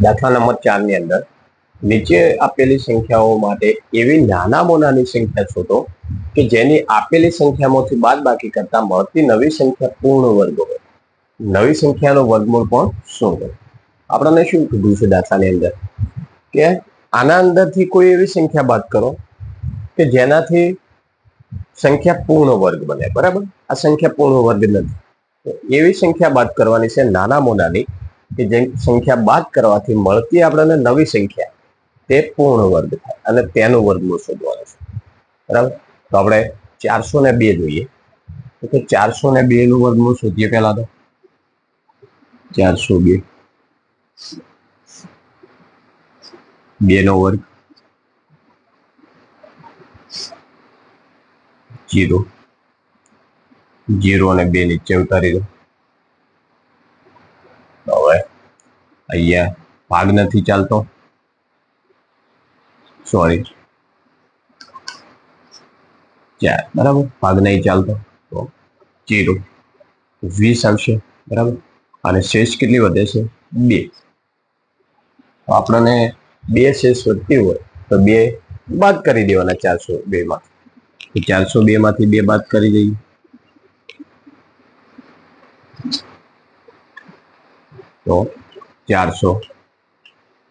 દાખલા નંબર 4 ની અંદર નીચે આપેલી સંખ્યાઓ માટે એવી નાનામાં નાની સંખ્યા શોધો કે જેની આપેલી સંખ્યામાંથી બાદબાકી કરતા મળતી નવી સંખ્યા પૂર્ણ વર્ગ હોય. નવી સંખ્યાનો વર્ગમૂળ પણ શોધો. આપણને શું કીધું છે દાખલાની અંદર કે આના અંદરથી કોઈ એવી સંખ્યા બાદ કરો કે જેનાથી સંખ્યા પૂર્ણ વર્ગ બને. બરાબર, આ સંખ્યા પૂર્ણ વર્ગ નથી. એવી સંખ્યા બાદ કરવાની છે નાનામાં નાની કે જે સંખ્યા બાદ કરવાથી મળતી આપણને નવી સંખ્યા તે પૂર્ણ વર્ગ થાય અને તેનું વર્ગમૂળ શોધવાનું છે. બરાબર, તો આપણે 402 જોઈએ તો 402 નું વર્ગમૂળ શોધીએ. પહેલા તો 402 2 નો વર્ગ 0 0 અને 2 નીચે ઉતારી દો. હવે અહીંયા ભાગ નથી ચાલતો, સોરી 4. બરાબર, ભાગ નહીં ચાલતો તો 0 20 આવશે. બરાબર, અને શેષ કેટલી વધે છે? 2. આપણને 2 શેષ વધતી હોય તો 2 બાદ કરી દેવાના 402 માં. 402 માંથી 2 બાદ કરી દઈએ તો 400.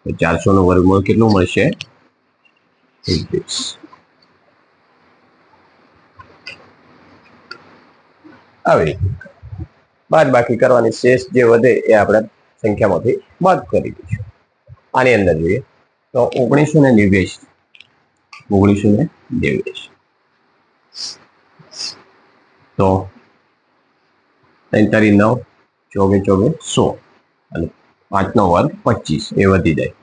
400 નું વર્ગમૂળ કેટલું મળશે? 21. આવી બાદ બાકી કરવાની, શેષ જે વધે એ આપણે સંખ્યામાંથી બાદ કરી દઈશું. આની અંદર જોઈએ તો 1989 તો 3 9 24 100 અને 5 નો વર્ગ 25 એ વધી જાય.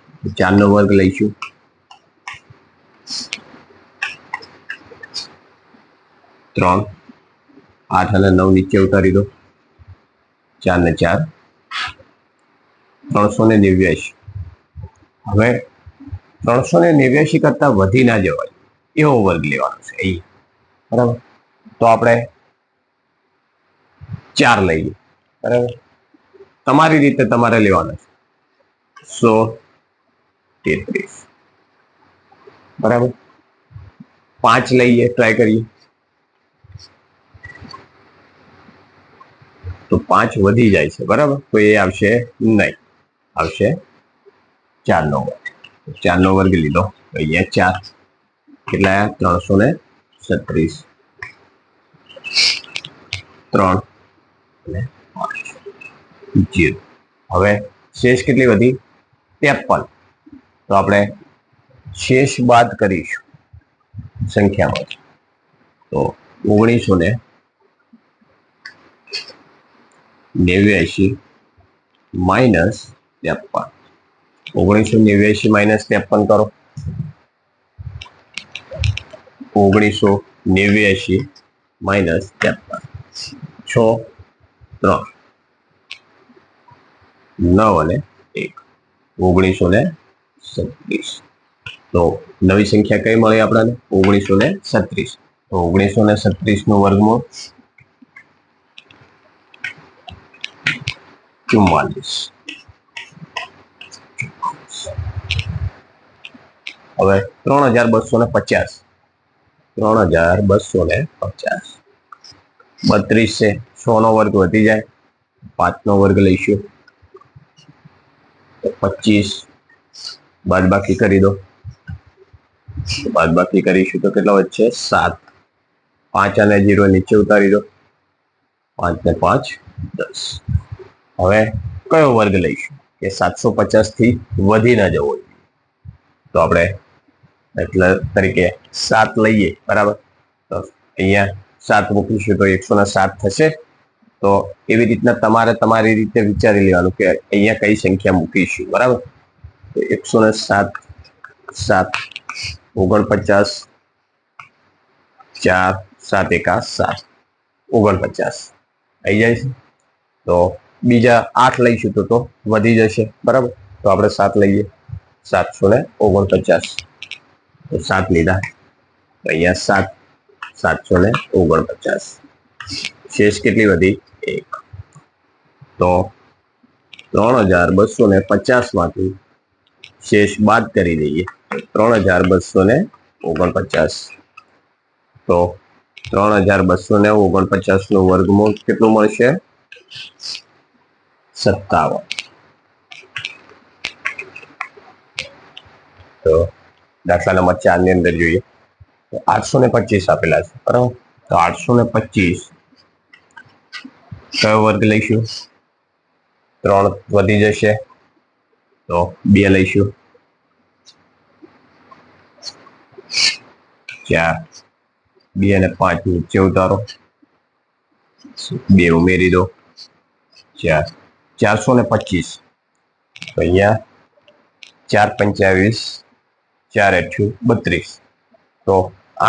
4 નો વર્ગ લઈશું 3 8 અને 9 નીચે ઉતારી દો. 4 ને 4 389. હવે 389 કરતા વધી ના જવાય એવો વર્ગ લેવાનો છે અહીં. બરાબર, તો આપણે 4 લઈએ. બરાબર, તમારી રીતે તમારે લેવાનો છે 133. બરાબર, 5 લઈએ, ટ્રાય કરીએ તો 5 વધી જાય છે. બરાબર, તો એ આવશે નહીં, આવશે 4 નો વર્ગ. 4 નો વર્ગ લીધો તો અહીંયા 4 કેટલા? 336. 3 અને 5 0. હવે શેષ કેટલી વધી? 53. તો આપણે શેષ બાદ કરીશું સંખ્યામાં. તો 1989 માઇનસ 53. 1989 માઇનસ 53 કરો. 1989 માઇનસ 53 6 3 9 અને 1 1936. તો નવી સંખ્યા કઈ મળી આપણને? 1936. તો 1936 નું વર્ગમૂળ 44. હવે 3250. 3250 32 છે. 100 નો વર્ગ વધી જાય, 5 નો વર્ગ લઈશું 25. બાદ બાકી કરી દો. બાદ બાકી કરીશું તો કેટલા વધશે? 7. 5 અને 0 નીચે ઉતારી દો. 5 ને 5 10. હવે કયો વર્ગ લઈશું કે 750 થી વધી ના જવો જોઈએ? તો આપણે એટલે તરીકે 7 લઈએ. બરાબર, તો અહીંયા 7 મૂકીશું તો 107 થશે. તો એવી રીતના તમારે તમારી રીતે વિચારી લેવાનું કે અહીંયા કઈ સંખ્યા મૂકીશું. બરાબર, તો 107 7 49 4 7 એકા 7 49 આવી જાય છે. તો બીજા 8 લઈશું તો વધી જશે. બરાબર, તો આપણે 7 લઈએ. 749. તો 7 લીધા તો અહીંયા 749. શેષ કેટલી વધી? 1. તો 3250 માંથી શેષ બાદ કરી દઈએ 3249. તો 3249 નું વર્ગમૂળ કેટલું મળશે? 57. તો દાખલા નંબર 4 ની અંદર જોઈએ તો 825 આપેલા છે, બરાબર. તો 825 કયો વર્ગ લઈશું? 3 વધી જશે તો 2 લઈશું, 4, 2 અને 5 નીચે ઉતારો, 2 ઉમેરી દો, 4, 425. તો અહીંયા 4 25, 4 32. તો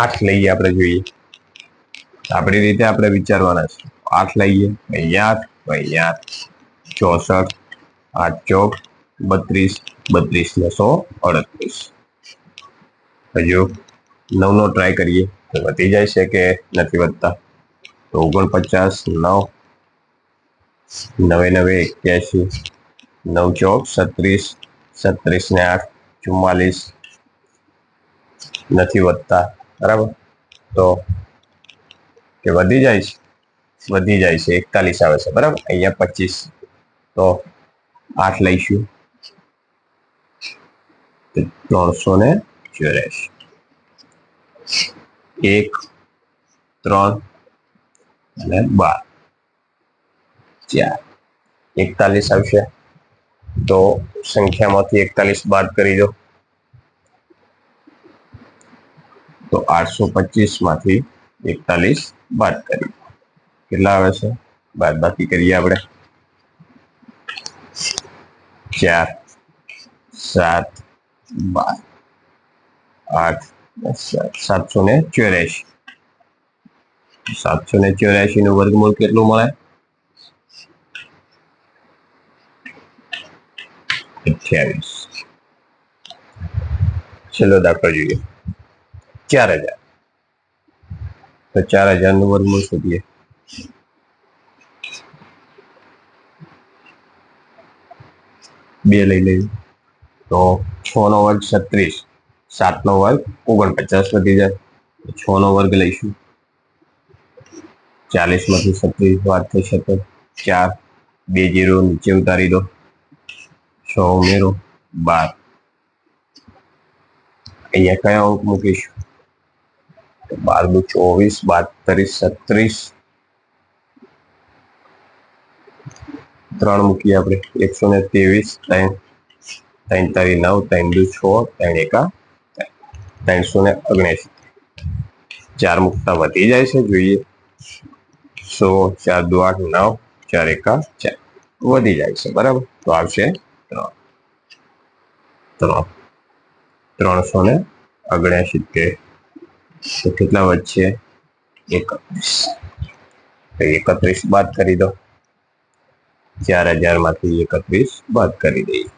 8 લઈએ આપણે, જોઈએ આપણી રીતે આપણે વિચારવાના છે. 8 લઈએ, અહીંયા 8, 64, 8 ચોક 32, 32 ને 138. હજુ 9 નો ટ્રાય કરીએ તો વધી જાય છે કે નથી વધતા? તો 49, 9, 9 81, 9 ચોક 36, 36 ને 8 44, નથી વધતા, બરાબર. તો કે વધી જાય છે, 41 આવે છે, બરાબર. અહીંયા 25, તો 8 લઈશું, 384, 1, 3 અને 12, 4, 41 આવશે. તો સંખ્યામાંથી 41 બાદ કરી દો. તો 825 માંથી 41 બાદ કરી કેટલા આવે છે? બાદ બાકી કરીએ આપણે. 4, 7, 12, 8, 784. 784 નું વર્ગમૂળ કેટલું મળે? 28. છેલ્લો દાખલો જોઈએ, 4000. તો 4000 નું વર્ગમૂળ શોધીએ. બે લઈ લઈએ તો 6 નો વર્ગ 36, 7 નો વર્ગ 49 વધી જાય. 6 નો વર્ગ લઈશું, 40 માંથી 36 બાદ થશે તો 4, 2 0 નીચે ઉતારી દો, 6 ઉમેરો 12. અહીંયા કયા અંક મૂકીશું? 12 × 24, 32, 36, 3 મૂકીએ આપણે, 123, 3, 3 તારી 9, 3 દુ 6, 3 એકા 379. 4 મૂકતા વધી જાય છે, જોઈએ. 100, 4 દુ 8, 9, 4 એકા 4 વધી જાય છે, બરાબર. તો આવશે 379. તો કેટલા વધશે? 31. તો 31 બાદ કરી દો, 4000 માંથી 31 બાદ કરી દઈએ.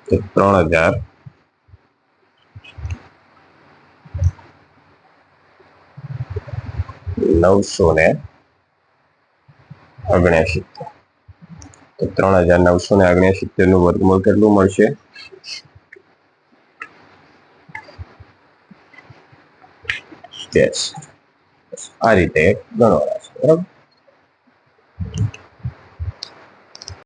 તો 3979. તો 3979 નું વર્ગમૂળ કેટલું મળશે? આ રીતે ગણવાના છે, બરાબર.